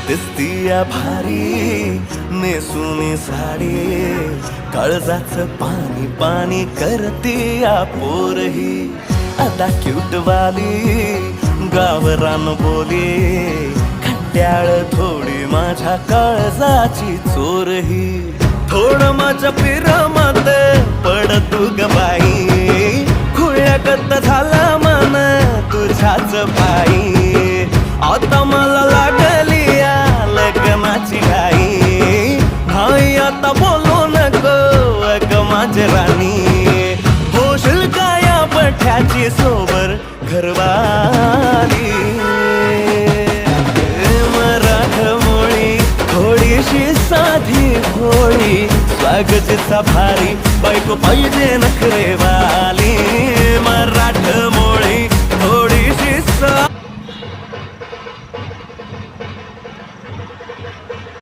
दिसतीया भारी नेसूनी साडी, काळजाचं पाणी पाणी करतीया पोरही. आता क्यूट वाली गावरान बोली, खट्याळ थोडी माझ्या काळजाची चोरही. थोडं माझ्या पिरामात पड तू ग बाई, खुळ्यागत झाला मन तुझ्याच पायी. आता मला लागली या लग्नाची घाई, भाई आता बोलू नको अग माझी राणी. होशील का या पठ्याची सोबर घरवाली. मराठमोळी थोडीशी साधी भोळी, स्वागतीचा भारी बायको पाहिजे नखरेवाली.